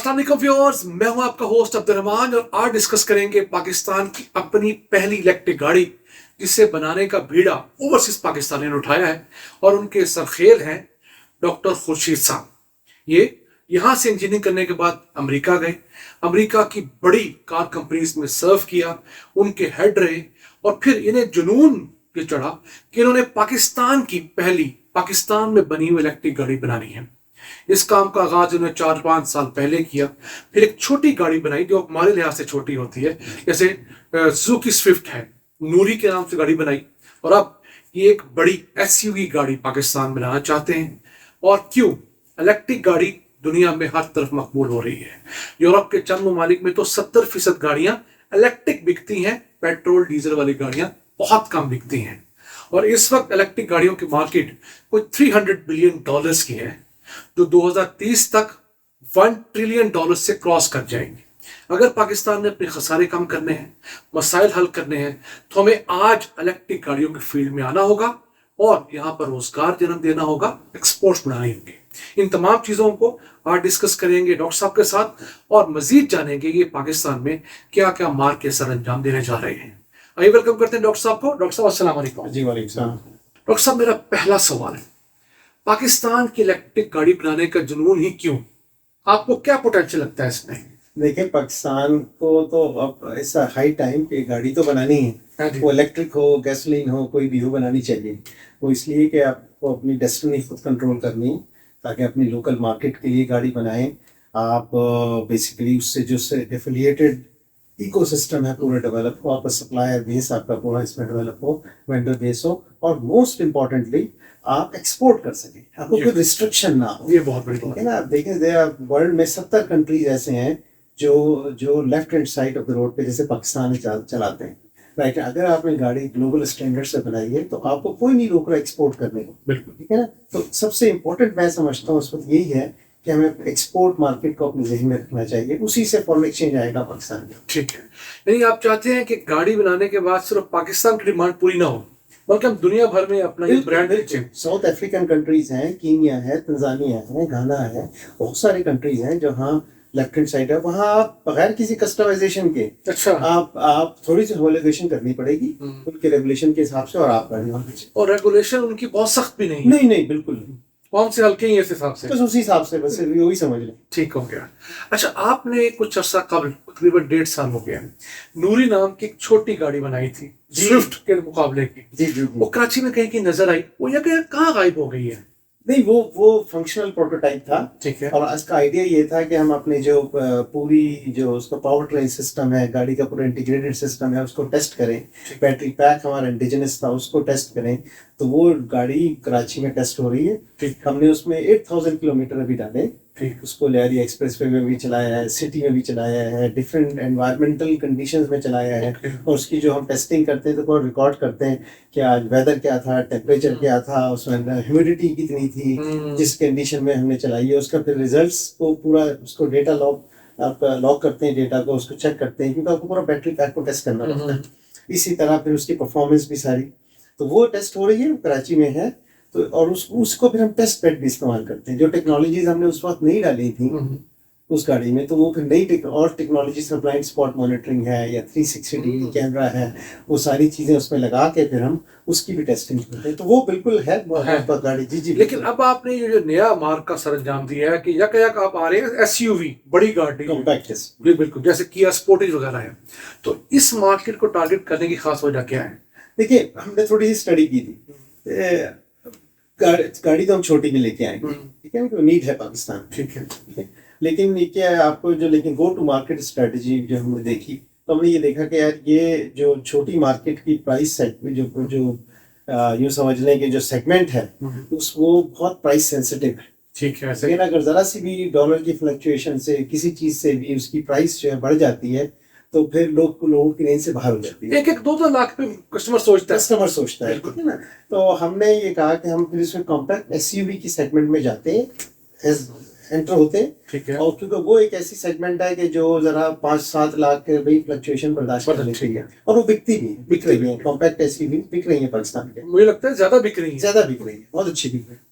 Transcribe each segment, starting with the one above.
अस्सलाम वालेकुम व्यूअर्स, मैं हूं आपका होस्ट अब्दुर्रहमान और आज डिस्कस करेंगे पाकिस्तान की अपनी पहली इलेक्ट्रिक गाड़ी जिसे बनाने का बीड़ा ओवरसीज पाकिस्तानियों ने उठाया है और उनके सरखेल हैं डॉक्टर खुर्शीद साहब। ये यहां से इंजीनियरिंग करने के बाद अमेरिका गए, अमेरिका की बड़ी कार कंपनीज में सर्व किया, उनके हेड रहे और फिर इन्हें जुनून ये चढ़ा कि इन्होंने पाकिस्तान में बनी हुई इलेक्ट्रिक गाड़ी बनानी है। इस काम का आगाज उन्होंने 4-5 साल पहले किया। फिर एक छोटी गाड़ी बनाई जो हमारे लिहाज से छोटी होती है, जैसे सुजुकी स्विफ्ट है, नूरी के नाम से गाड़ी बनाई और अब ये एक बड़ी एसयूवी गाड़ी पाकिस्तान बनाना चाहते हैं। और क्यों? इलेक्ट्रिक गाड़ी दुनिया में हर तरफ मकबूल हो रही है। यूरोप के चंद ममालिक में तो 70% गाड़ियां इलेक्ट्रिक बिकती हैं, पेट्रोल डीजल वाली गाड़ियां बहुत कम बिकती हैं। और इस वक्त इलेक्ट्रिक गाड़ियों की मार्केट कोई $300 बिलियन की है, जो 2030 तक $1 ट्रिलियन से क्रॉस कर जाएंगे। अगर पाकिस्तान ने अपने खसारे कम करने हैं, मसाइल हल करने हैं, तो हमें आज इलेक्ट्रिक गाड़ियों के फील्ड में आना होगा और यहाँ पर रोजगार जन्म देना होगा, एक्सपोर्ट्स बढ़ाने होंगे। इन तमाम चीजों को आज डिस्कस करेंगे डॉक्टर साहब के साथ और मजीद जानेंगे कि पाकिस्तान में क्या क्या मार के सर अंजाम देने जा रहे हैं। आइए वेलकम करते हैं डॉक्टर साहब को। डॉक्टर साहब अस्सलाम वालेकुम। जी वालेकुम सलाम। डॉक्टर साहब, मेरा पहला सवाल है, पाकिस्तान की इलेक्ट्रिक गाड़ी बनाने का जुनून ही क्यों? आपको क्या पोटेंशियल लगता है इसमें? देखिए, पाकिस्तान को तो अब ऐसा हाई टाइम पे गाड़ी तो बनानी है, वो इलेक्ट्रिक हो, गैसोलीन हो, कोई भी हो, बनानी चाहिए। वो इसलिए कि आपको अपनी डेस्टिनी खुद कंट्रोल करनी, ताकि अपनी लोकल मार्केट के लिए गाड़ी बनाएं आप। बेसिकली उससे जो एफिलिएटेड इकोसिस्टम है पूरा डेवलप हो, आपका सप्लायर बेस आपका पूरा इसमें डेवलप हो, वेंडर बेस हो, और मोस्ट इम्पॉर्टेंटली आप एक्सपोर्ट कर सकें, आपको कोई रिस्ट्रिक्शन ना हो। ये बहुत बड़ी ठीक है ना। आप देखें, वर्ल्ड में 70 कंट्रीज ऐसे हैं जो left hand side of the road पे जैसे पाकिस्तान में चलाते हैं। राइट, अगर आपने गाड़ी ग्लोबल स्टैंडर्ड से बनाई है तो आपको कोई नहीं रोक रहा एक्सपोर्ट करने को। बिल्कुल, ठीक है ना। तो सबसे इम्पोर्टेंट मैं समझता हूँ उस वक्त यही है कि हमें एक्सपोर्ट मार्केट को अपने ज़हन में रखना चाहिए, उसी से फॉरेन एक्सचेंज आएगा पाकिस्तान में। ठीक है, यानी आप चाहते हैं कि गाड़ी बनाने के बाद सिर्फ पाकिस्तान की डिमांड पूरी ना हो, बल्कि हम दुनिया भर में अपना ये ब्रांड बेचें। साउथ अफ्रीकन कंट्रीज हैं, कीनिया है, तंजानिया है, घाना है, बहुत सारे कंट्रीज हैं जहाँ लेफ्ट हैंड साइड है, वहाँ आप बगैर किसी कस्टमाइजेशन के अच्छा आप थोड़ी सी होमोलोगेशन करनी पड़ेगी उनके रेगुलेशन के हिसाब से, और आप गाड़ी वहाँ बेचें। और रेगुलेशन उनकी बहुत सख्त भी नहीं है। नहीं, बिल्कुल नहीं। कौन से हल्के ही इस हिसाब से? बस उसी हिसाब से, बस वही समझ लें। ठीक हो गया। अच्छा, आपने कुछ अर्सा कबल, तकरीबन 1.5 साल हो गया, नूरी नाम की एक छोटी गाड़ी बनाई थी स्विफ्ट के मुकाबले की। जी। वो कराची में कहीं की नजर आई, वो या कहाँ गायब हो गई है? नहीं, वो फंक्शनल प्रोटोटाइप था। ठीक है। और इसका आइडिया ये था कि हम अपने जो पूरी जो उसका पावर ट्रेन सिस्टम है, गाड़ी का पूरा इंटीग्रेटेड सिस्टम है, उसको टेस्ट करें। बैटरी पैक हमारा इंडिजिनस था, उसको टेस्ट करें। तो वो गाड़ी कराची में टेस्ट हो रही है। हमने उसमें 8000 किलोमीटर अभी डाले। उसको लियारी एक्सप्रेस वे में भी चलाया है, सिटी में भी चलाया है, डिफरेंट एनवायरमेंटल कंडीशंस में चलाया है। और उसकी जो हम टेस्टिंग करते हैं तो रिकॉर्ड करते हैं कि आज वेदर क्या था, टेम्परेचर क्या था, उसमें ह्यूमिडिटी कितनी थी, जिस कंडीशन में हमने चलाई है। उसका फिर रिजल्ट्स को पूरा उसको डेटा लॉग करते हैं, डेटा को उसको चेक करते हैं, क्योंकि आपको पूरा बैटरी पैक को टेस्ट करना पड़ता है। इसी तरह फिर उसकी परफॉर्मेंस भी सारी, तो वो टेस्ट हो रही है, कराची में है। तो और उसको फिर हम टेस्ट बेड भी इस्तेमाल करते हैं। जो टेक्नोलॉजीज हमने उस वक्त नहीं डाली थी उस गाड़ी में, तो वो फिर नई और टेक्नोलॉजीज, ब्लाइंड स्पॉट मॉनिटरिंग है या 360 डिग्री कैमरा है, वो सारी चीजें उसमें लगा के फिर हम उसकी भी टेस्टिंग करते हैं। तो वो बिल्कुल है गाड़ी। जी। लेकिन अब आपने ये जो नया मार्क का सरंजाम दिया है कि यक आप आ रहे हैं एसयूवी, बड़ी गाड़ी, कॉम्पैक्ट, बिल्कुल जैसे किया स्पोर्टेज वगैरह है, तो इस मार्केट को टारगेट करने की खास वजह क्या है? देखिए, हमने थोड़ी सी स्टडी की थी। गाड़ी तो हम छोटी में लेके आएंगे, ठीक है, तो नीड है पाकिस्तान। ठीक है। लेकिन ये क्या है आपको जो, लेकिन गो टू मार्केट स्ट्रेटजी जो हमने देखी, तो हमने ये देखा कि यार ये जो छोटी मार्केट की प्राइस सेट में जो यूँ समझ लें कि जो सेगमेंट है वो बहुत प्राइस सेंसिटिव है। ठीक है। लेकिन अगर जरा सी भी डॉलर की फ्लक्चुएशन से, किसी चीज से भी उसकी प्राइस जो है बढ़ जाती है, तो फिर लोगों की रेंज से बाहर हो जाती है। 1-2 लाख पे कस्टमर सोचता है, ठीक है ना। तो हमने ये कहा कि हम फिर इसमें कॉम्पैक्ट एसयूवी की सेगमेंट में जाते हैं, एंटर होते हैं। ठीक है। और क्योंकि वो एक ऐसी सेगमेंट है कि जो जरा 5-7 लाख के भाई फ्लक्चुएशन बर्दाश्त कर लेती है, और वो बिक रही है। कॉम्पैक्ट एसयूवी बिक रही है पाकिस्तान के, मुझे लगता है ज्यादा बिक रही है, बहुत अच्छी बिक रही है।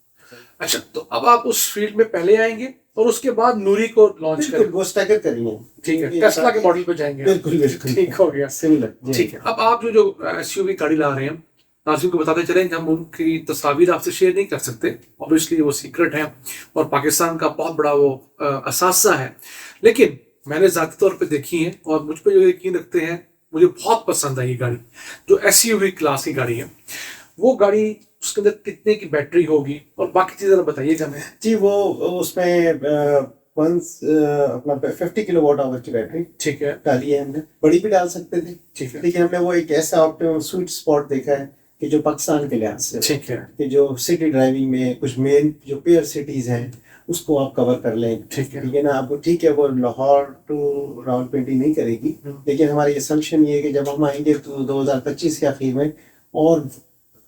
अच्छा, तो अब आप उस फील्ड में पहले आएंगे और उसके बाद नूरी को लॉन्च बिल्कुल करें। वो स्टैगर करेंगे। ठीक है, टेस्ला के मॉडल पे जाएंगे। बिल्कुल बिल्कुल ठीक हो गया। सिमिलर। ठीक है, अब आप जो एसयूवी गाड़ी ला रहे हैं, नाज़रीन को बताते चलें कि हम उनकी तस्वीर आपसे शेयर नहीं कर सकते, ऑब्वियसली वो सीक्रेट है और पाकिस्तान का बहुत बड़ा वो असासा है, लेकिन मैंने ज़ाती तौर पे देखी है और मुझ पे जो यकीन रखते हैं, मुझे बहुत पसंद है ये गाड़ी, जो एसयूवी क्लास की गाड़ी है। वो गाड़ी, उसके अंदर कितने की बैटरी होगी और बाकी चीज़ें बताइएगा हमें। जी वो उसमें अपना 50 किलोवाट आवर की बैटरी ठीक है, डाली है हमने, बड़ी भी डाल सकते थे, ठीक है, लेकिन हमने वो एक ऐसा ऑप्टिमम स्वीट स्पॉट देखा है कि जो पाकिस्तान के लिहाज से ठीक है, कि जो सिटी ड्राइविंग में कुछ मेन जो पेयर सिटीज हैं उसको आप कवर कर लें। ठीक है, ठीक है ना, आपको ठीक है वो लाहौर टू रावलपिंडी नहीं करेगी, लेकिन हमारी असम्पशन ये है कि जब हम आएंगे तो 2025 के आखिर में और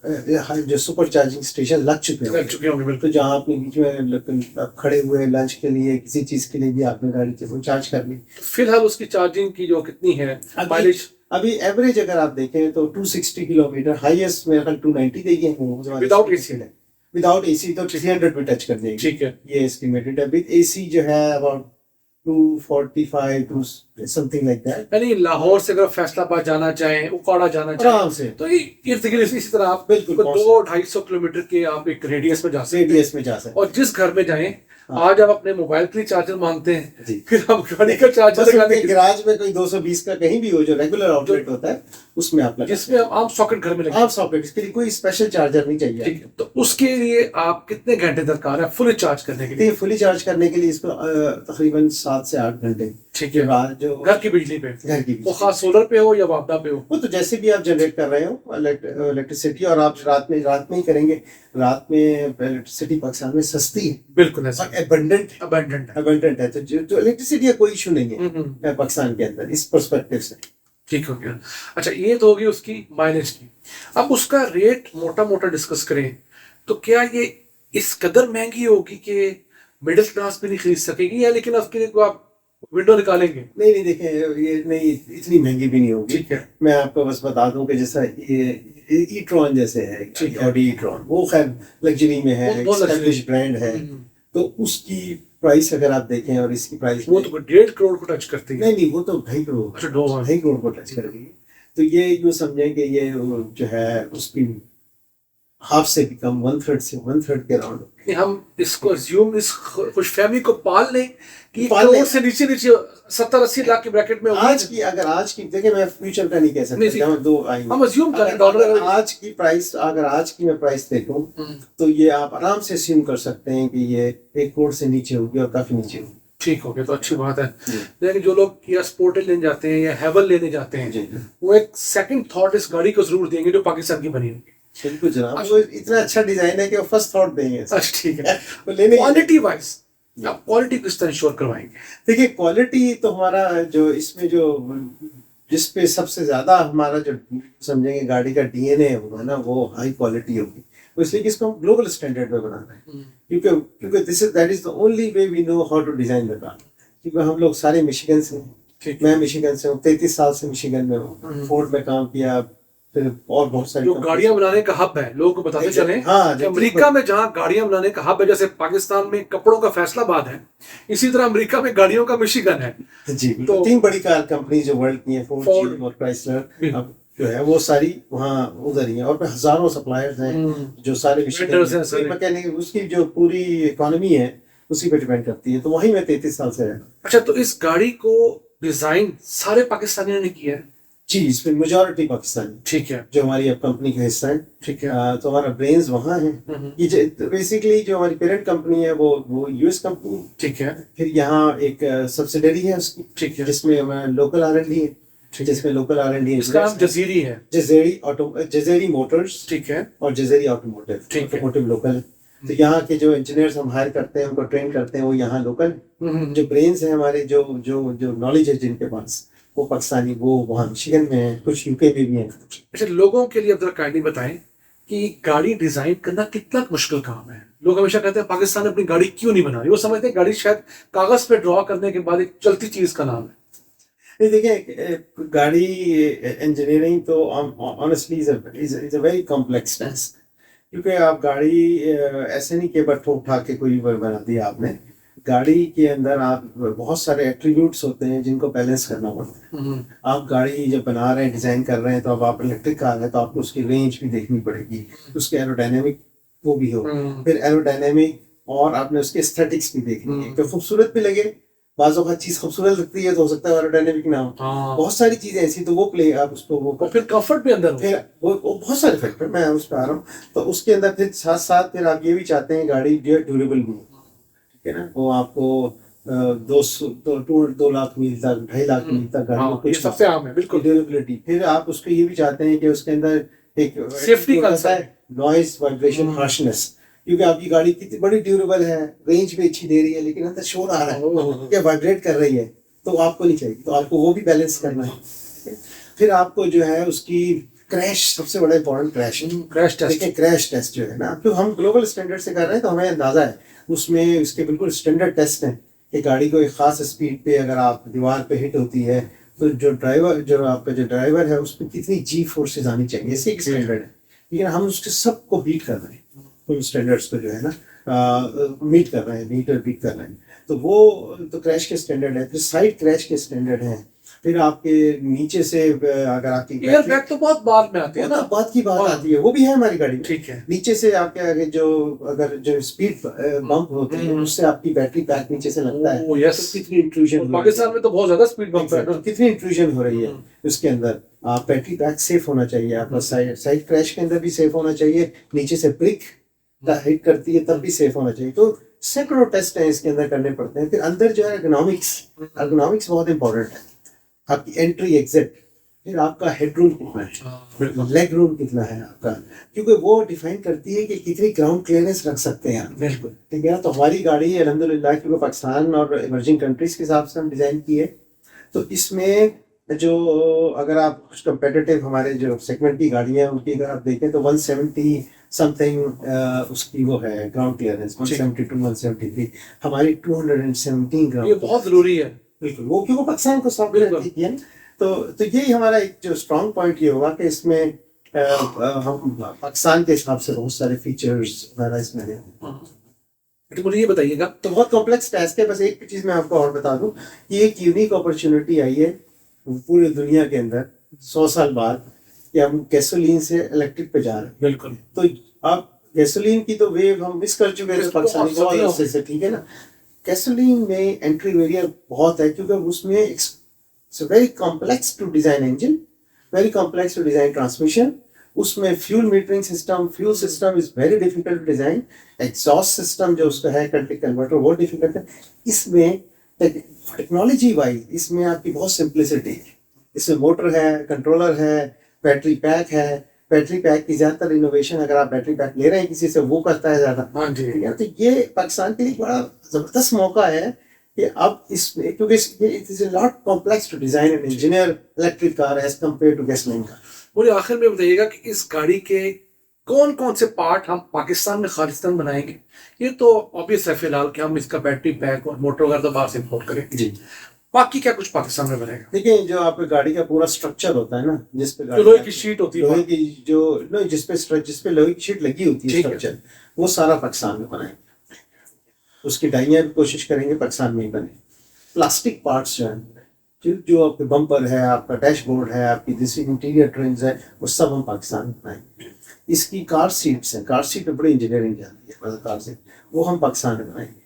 जो सुपर चार्जिंग स्टेशन लग चुके लग चुके होंगे तो बिल्कुल। जहाँ आपने बीच में आप खड़े हुए लंच के लिए किसी चीज के लिए भी आपने गाड़ी को चार्ज कर ली। फिलहाल उसकी चार्जिंग की जो कितनी है माइलेज? अभी एवरेज अगर आप देखें तो 260 किलोमीटर, हाईएस्ट मेरे ख्याल 290 देगी विदाउट एसी। विदाउट एसी तो 300 पे टच कर देगी। ठीक है, ये एस्टिमेटेड है। विद एसी जो है about 245 to something like that. यानी लाहौर से अगर फैसलाबाद जाना चाहें, उकाड़ा जाना चाहें, आराम से तो ये इर्द गिर्द इसी तरह आप बिल्कुल 200-250 किलोमीटर के आप एक रेडियस में जा सकते हैं। रेडियस में जा सकते और जिस घर में जाएं, हाँ। आज आप अपने मोबाइल के लिए चार्जर मांगते हैं, जी। फिर आप गाड़ी का चार्जर बस लगाने उनके गैराज में कोई 220 का कहीं भी हो जो रेगुलर आउटलेट होता है उसमें आप लगा जिसमें आप सॉकेट घर में लगे। आप सॉकेट, इसके लिए कोई स्पेशल चार्जर नहीं चाहिए। ठीक है, तो उसके लिए आप कितने घंटे दरकार है फुल चार्ज करने के लिए? फुली चार्ज करने के लिए इसको तकरीबन 7 से 8 घंटे ठीक है, जो घर की बिजली पे, घर की वो खास सोलर पे हो या वापदा पे हो, वो तो जैसे भी आप जनरेट कर रहे हो इलेक्ट्रिसिटी, और आप रात में ही करेंगे। रात में इलेक्ट्रिसिटी पाकिस्तान में सस्ती है, बिल्कुल ऐसा और अबंडेंट है। अबंडेंट है, तो इलेक्ट्रिसिटी का कोई इशू नहीं है पाकिस्तान के अंदर इस पर्सपेक्टिव से। ठीक हो गया। अच्छा, ये तो होगी उसकी माइलेज की। अब उसका रेट मोटा मोटा डिस्कस करें तो क्या ये इस कदर महंगी होगी कि मिडिल क्लास भी नहीं खरीद सकेगी, या लेकिन उसके लिए तो आप विंडो निकालेंगे? नहीं देखें, ये नहीं इतनी महंगी भी नहीं होगी। ठीक है, मैं आपको बस बता दूं कि जैसा ये ई-ट्रॉन जैसे है, ऑडी ई-ट्रॉन, वो खैर लग्जरी में है, एस्टैब्लिश ब्रांड है, तो उसकी प्राइस अगर आप देखें और इसकी प्राइस वो तो 1.5 करोड़ को टच करती है। नहीं वो तो 2.5 करोड़, अच्छा, 2.5 करोड़ को टच करेगी। तो ये यूँ समझें कि ये जो है उसकी हाफ से भी कम, 1/3 के अराउंड। हम इसको अज्यूम इस खुशफहमी को पाल लें कि पाल लें। करोड़ से नीचे 70-80 लाख की ब्रैकेट में होगी। आज की देखिए, मैं फ्यूचर का नहीं कह नहीं, सकता, हम दो आएंगे। हम अज्यूम करें अगर डॉलर आज की प्राइस, अगर आज की मैं प्राइस देखूं तो ये आप आराम से assume कर सकते हैं कि ये 1 करोड़ से नीचे होगी और काफी नीचे होगी। ठीक हो गया, तो अच्छी बात है। लेकिन जो लोग किया स्पोर्टेज लेने जाते हैं या हेवल लेने जाते हैं, जी वो एक सेकंड थॉट इस गाड़ी को जरूर देंगे जो पाकिस्तान की बनी होगी। बिल्कुल जनाब, वो इतना अच्छा डिजाइन है कि वो फर्स्ट थॉट देंगे। अच्छा, ठीक है। वो लेने क्वालिटी वाइज आप क्वालिटी किस तरह इंश्योर करवाएंगे? देखिए, क्वालिटी तो हमारा जो इसमें जो जिस पे सबसे ज्यादा हमारा जो समझेंगे गाड़ी का डीएनए होगा ना, वो हाई क्वालिटी होगी। इसलिए कि इसको हम ग्लोबल स्टैंडर्ड में बना रहे हैं, क्योंकि that is the only way we know how to design the car. क्योंकि हम लोग सारे मिशिगन से हैं, मैं मिशिगन से हूँ, 33 साल से मिशिगन में हूँ, फोर्ड में काम किया, फिर और बहुत सारी जो गाड़ियां बनाने का हब है, लोगों को बताते चले कि अमेरिका में जहां गाड़ियां बनाने का हब है, जैसे पाकिस्तान में कपड़ों का फैसलाबाद है, इसी तरह अमेरिका में गाड़ियों का मिशिगन है। जी, तो 3 बड़ी कार कंपनी जो वर्ल्ड की हैं, फोर्ड, जीम और क्राइसलर, अब जो है वो सारी वहाँ उधर ही है, और हजारों सप्लायर्स हैं जो सारे मैकेनिक, उसकी जो पूरी इकोनॉमी है उसी पे डिपेंड करती है। तो वहीं मैं 33 साल से रहता हूँ। अच्छा, तो इस गाड़ी को डिजाइन सारे पाकिस्तानियों ने किया है? जी, इसमें मेजॉरिटी पाकिस्तानी, ठीक है, जो हमारी अब कंपनी का हिस्सा है। ठीक है, तो हमारा ब्रेन्स वहाँ है। ये बेसिकली जो हमारी पेरेंट कंपनी है वो यूएस कंपनी, ठीक है, फिर यहाँ एक सब्सिडरी है उसकी, ठीक है, जिसमें हमारा लोकल R&D है, जिसमें लोकल R&D इसका नाम जजीरी है, जजेरी मोटर्स, ठीक है, और जजेरी ऑटोमोटिव लोकल है। तो यहाँ के जो इंजीनियर्स हम हायर करते हैं, उनको ट्रेन करते हैं, वो यहाँ लोकल। जो ब्रेन्स हैं हमारे, जो नॉलेज है जिनके पास, वो पाकिस्तानी, वो वहाँ मिशिगन में है, कुछ यूके में भी हैं। अच्छा, लोगों के लिए जरा काइंडली बताएं कि गाड़ी डिजाइन करना कितना मुश्किल काम है। लोग हमेशा कहते हैं पाकिस्तान अपनी गाड़ी क्यों नहीं बना रही, वो समझते हैं गाड़ी शायद कागज पे ड्रॉ करने के बाद एक चलती चीज का नाम है। नहीं, देखिए, गाड़ी इंजीनियरिंग तो honestly is a very complex task, क्योंकि आप गाड़ी ऐसे नहीं कि बस ठोक ठाक के कोई बना दिया आपने। गाड़ी के अंदर आप बहुत सारे एट्रीब्यूट्स होते हैं जिनको बैलेंस करना पड़ता है। आप गाड़ी जब बना रहे हैं, डिजाइन कर रहे हैं, तो अब आप इलेक्ट्रिक कार है तो आपको उसकी रेंज भी देखनी पड़ेगी, उसके एरोडायनेमिक वो भी हो, फिर एरोडायनेमिक और आपने उसके एस्थेटिक्स भी देखनी है, तो खूबसूरत भी लगे। बाज़ों का चीज खूबसूरत लगती है तो हो सकता है एरोडायनेमिक ना हो, बहुत सारी चीजें ऐसी, तो वो प्ले आप उसको वो और फिर कंफर्ट भी अंदर हो। फिर वो बहुत सारे फैक्टर, मैं उस पर आ रहा हूँ। तो उसके अंदर फिर साथ साथ फिर आप ये भी चाहते हैं गाड़ी जो है ड्यूरेबल भी हो, ठीक है ना, वो आपको 2 लाख मील तक, 2.5 लाख मील तक गाड़ी हाँ, ये सबसे आम है बिल्कुल। ड्यूरेबिलिटी। फिर आप उसको ये भी चाहते हैं कि उसके अंदर एक safety concern, noise, vibration, harshness, क्योंकि आपकी गाड़ी कितनी बड़ी ड्यूरेबल है, रेंज भी अच्छी दे रही है, लेकिन अंदर शोर आ रहा है या वाइब्रेट कर रही है, तो आपको नहीं चाहिए, तो आपको वो भी बैलेंस करना है। फिर आपको जो है उसकी क्रैश, सबसे बड़ा इंपॉर्टेंट क्रैश है, क्रैश टेस्ट। देखिए क्रैश टेस्ट जो है ना, तो हम ग्लोबल स्टैंडर्ड से कर रहे हैं तो हमें अंदाजा है, उसमें उसके बिल्कुल स्टैंडर्ड टेस्ट हैं कि गाड़ी को एक खास स्पीड पे अगर आप दीवार पे हिट होती है तो जो आपका जो ड्राइवर है उस पर कितनी जी फोर्सेज आनी चाहिए, ऐसे एक स्टैंडर्ड है, लेकिन हम उसके सबको बीट कर रहे हैं, फुल स्टैंडर्ड्स को जो है ना मीट कर रहे हैं, बीट कर रहे हैं। तो वो तो क्रैश के स्टैंडर्ड है। फिर साइड क्रैश के स्टैंडर्ड हैं। फिर आपके नीचे से अगर आपकी एयर बैग तो बहुत बाद में आती है ना, बात की बात आती है, वो भी है हमारी गाड़ी में। ठीक है। नीचे से आपके आगे अगर जो स्पीड बम्प होते हैं उससे आपकी बैटरी पैक नीचे से लगता है, ओह, यस। तो कितनी इंट्रूजन, पाकिस्तान में तो बहुत ज्यादा स्पीड बम्प है ना। कितनी इंट्रूजन हो रही है उसके अंदर। आप बैटरी पैक सेफ होना चाहिए आपका, साइड क्रैश के अंदर भी सेफ होना चाहिए, नीचे से ब्रिक हिट करती है तब भी सेफ होना चाहिए। तो सैकड़ों टेस्ट हैं इसके अंदर करने पड़ते हैं। फिर अंदर जो है एर्गोनॉमिक्स बहुत इंपॉर्टेंट है, आपकी एंट्री एग्जिट, फिर आपका हेडरूम कितना है, लेग रूम कितना है आपका, क्योंकि वो डिफाइन करती है कि कितनी ग्राउंड क्लियरेंस रख सकते हैं आप। बिल्कुल, ठीक है ना। तो हमारी गाड़ी अल्हम्दुलिल्लाह क्योंकि पाकिस्तान और इमर्जिंग कंट्रीज के हिसाब से हम डिजाइन की है, तो इसमें जो अगर आप कुछ कंपेटिटिव हमारे जो सेगमेंट की गाड़ियां हैं उनकी अगर आप देखें तो 170 समथिंग उसकी वो है ग्राउंड क्लियरेंस, 172 173, हमारी 217 ग्राउंड। ये बहुत जरूरी है। बिल्कुल, वो क्योंकि पाकिस्तान को साफ किया है। तो यही हमारा एक जो स्ट्रॉन्ग पॉइंट ये होगा कि इसमें हम पाकिस्तान के हिसाब से बहुत सारे फीचर्स वगैरह इसमें हैं। तो मुझे ये बताइएगा, तो बहुत कॉम्प्लेक्स टास्क है। बस एक चीज मैं आपको और बता दूं, ये एक यूनिक अपॉर्चुनिटी आई है पूरी दुनिया के अंदर 100 साल बाद कि हम गैसोलीन से इलेक्ट्रिक पे जा रहे हैं। बिल्कुल। तो अब गैसोलीन की तो वेव हम मिस कर चुके हैं पाकिस्तानी बहुत से, ठीक है ना। गैसोलीन में एंट्री बैरियर बहुत है क्योंकि उसमें its very complex to design engine, very complex to design transmission, उसमें fuel metering system, fuel system is very difficult to design, exhaust system जो उसका है कन्वर्टर वो डिफिकल्ट है। इसमें टेक्नोलॉजी वाइज इसमें आपकी बहुत सिंप्लिसिटी है, इसमें मोटर है, कंट्रोलर है, बैटरी पैक है। बैटरी पैक की ज्यादातर इनोवेशन अगर आप बैटरी पैक ले रहे हैं किसी से वो करता है ज्यादा। हाँ जी। ठीक है, तो ये पाकिस्तान के लिए बड़ा जबरदस्त मौका है कि अब इसमें क्योंकि it is a lot complex to design and engineer electric car as compare to gasoline car. मुझे आखिर में बताइएगा कि इस गाड़ी के कौन कौन से पार्ट हम पाकिस्तान में खालिस्तान बनाएंगे। ये तो ऑब्वियस है फिलहाल कि हम इसका बैटरी पैक और मोटर वगैरह तो बाहर से इंपोर्ट करें जी। बाकी क्या कुछ पाकिस्तान में बनेगा? देखिए, जो आपकी गाड़ी का पूरा स्ट्रक्चर होता है ना, जिसपे लोहे की शीट होती है, लोहे की जो no, जिसपे लोहे की शीट लगी होती है स्ट्रक्चर, वो सारा पाकिस्तान में बनाएंगे। उसकी डाइयां भी कोशिश करेंगे पाकिस्तान में ही बने। प्लास्टिक पार्ट्स जो है, जो आपके बम्पर है, आपका डैशबोर्ड है, आपकी जैसी इंटीरियर ट्रिम्स है, वो सब हम पाकिस्तान में बनाएंगे। इसकी कार सीट्स हैं, कार सीट में बड़ी इंजीनियरिंग जाती है, कार सीट वो हम पाकिस्तान में बनाएंगे।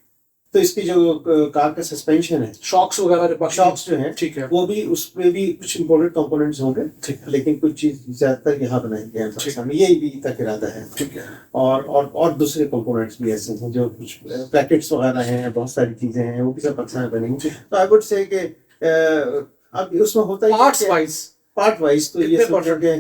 तो इसकी जो कार का सस्पेंशन है, शॉक्स वगैरह, शॉक्स जो है, ठीक है, वो भी उसमें भी कुछ इंपोर्टेड कंपोनेंट्स होंगे, ठीक है, लेकिन कुछ चीज ज्यादातर यहाँ बनाएंगे हम पाकिस्तान में, यही भी तक इरादा है। ठीक है। और दूसरे कंपोनेंट्स भी ऐसे हैं जो कुछ पैकेट्स वगैरह हैं, बहुत सारी चीजें हैं, वो भी सब पाकिस्तान में बनेंगी। तो आई वुड से कि अब उसमें होता है पार्ट वाइज तो ये समझो कि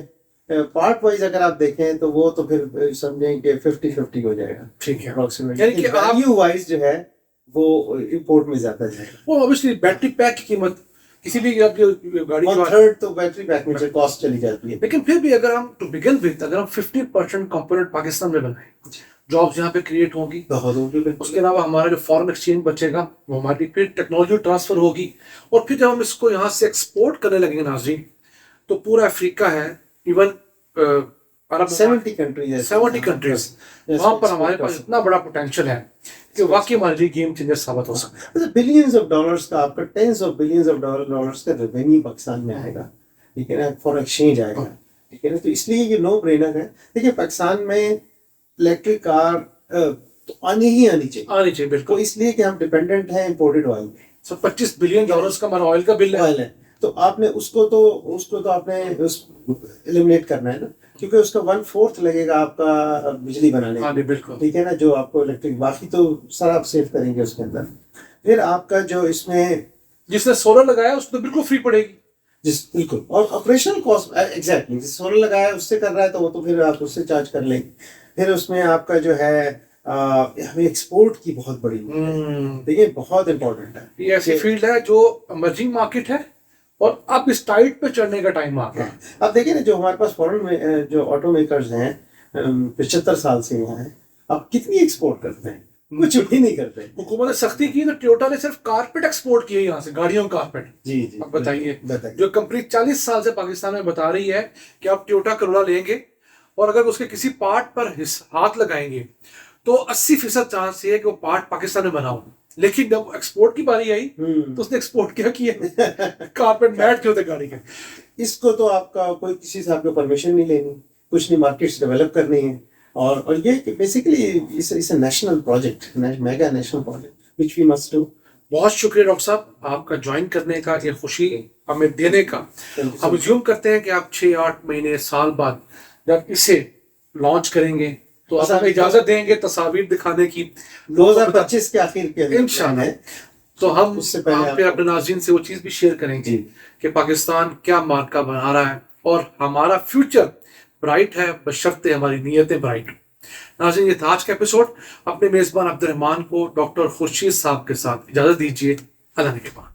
पार्ट वाइज अगर आप देखें तो वो तो फिर समझें कि 50-50 हो जाएगा, ठीक है, अप्रोक्सीमेटली। वैल्यू वाइज जो है वो इंपोर्ट में ज्यादा जाएगा। वो ऑब्वियसली बैटरी पैक की कीमत किसी भी आपकी गाड़ी की 1/3 तो बैटरी पैक में कॉस्ट चली जाती है। लेकिन फिर भी अगर हम टू बिगिन विद अगर हम 50% कंपोनेंट पाकिस्तान में बनाए, जॉब्स यहाँ पे क्रिएट होंगी, उसके अलावा हमारा जो फॉरेन एक्सचेंज बचेगा वो हमारी फिर टेक्नोलॉजी ट्रांसफर होगी, और फिर जब हम इसको यहाँ से एक्सपोर्ट करने लगेंगे नाज़रीन, तो पूरा अफ्रीका है, इवन 70 कंट्रीज वहाँ पर हमारे पास इतना बड़ा पोटेंशियल है कि वाकई हमारे लिए गेम चेंजर साबित हो सकता है। बिलियंस ऑफ डॉलर्स का, आपका tens of billions of dollars का रेवेन्यू पाकिस्तान में आएगा, ठीक है ना, फॉर एक्सचेंज आएगा, ठीक है ना। तो इसलिए ये नो ब्रेनर है। देखिए पाकिस्तान में इलेक्ट्रिक कार तो आनी ही आनी चाहिए, आनी चाहिए तो बिल्कुल। इसलिए कि हम डिपेंडेंट हैं इंपोर्टेड ऑयल पे। सो $25 बिलियन का हमारा ऑयल का बिल है। ऑयल है, तो आपने उसको तो आपने एलिमिनेट करना है ना, क्योंकि उसका 1/4 लगेगा आपका बिजली बनाने हाँ में, जी बिल्कुल। ठीक है ना, जो आपको इलेक्ट्रिक, बाकी तो सारा आप सेव करेंगे उसके अंदर। फिर आपका जो इसमें जिसने सोलर लगाया उसको तो बिल्कुल फ्री पड़ेगी। बिल्कुल, और ऑपरेशनल कॉस्ट एग्जैक्टली, सोलर लगाया उससे कर रहा है तो वो तो फिर आप उससे चार्ज कर लेंगे। फिर उसमें आपका जो है हमें एक्सपोर्ट की बहुत बड़ी, देखिए बहुत इंपॉर्टेंट है। ये ऐसी फील्ड है जो इमर्जिंग मार्केट है और अब इस टाइट पे चढ़ने का टाइम आ गया है। अब देखिए ना, जो हमारे पास फॉरेन में जो ऑटो मेकर्स हैं 75 साल से यहाँ हैं, अब कितनी एक्सपोर्ट करते हैं, कुछ भी नहीं करते। हुकूमत ने सख्ती की तो टोयोटा ने सिर्फ कारपेट एक्सपोर्ट किए यहाँ से, गाड़ियों का कारपेट। जी जी, अब बताइए, बताइए। जो कंपनी 40 साल से पाकिस्तान में बता रही है कि आप टोयोटा करोला लेंगे और अगर उसके किसी पार्ट पर हाथ लगाएंगे तो 80% चांस ये है कि वो पार्ट पाकिस्तान में बना हो। लेकिन जब एक्सपोर्ट की बारी आई तो उसने एक्सपोर्ट क्या किया, कारपेट मैट क्यों थे गाड़ी के। इसको तो आपका कोई किसी से आपको परमिशन नहीं लेनी, कुछ नहीं, मार्केट्स डेवलप करनी है। और ये बेसिकली इस national project, mega national project which we must do. बहुत शुक्रिया डॉक्टर साहब आपका ज्वाइन करने का, ये खुशी हमें देने का। हम ज्यूम करते हैं कि आप 6-8 महीने साल बाद जब इसे लॉन्च करेंगे तो आप हमें इजाजत देंगे तस्वीर दिखाने की 2025 के आखिर के इंशाल्लाह। तो हम उससे पहले फिर अपने नाज़रीन से वो चीज़ भी शेयर करेंगे कि पाकिस्तान क्या मार्का बना रहा है और हमारा फ्यूचर ब्राइट है बशर्ते हमारी नीयतें ब्राइट। नाज़रीन, ये था आज का एपिसोड। अपने मेज़बान अब्दुल रहमान को डॉक्टर खुर्शीद साहब के साथ इजाज़त दीजिए। अल्लाह ने के बाद।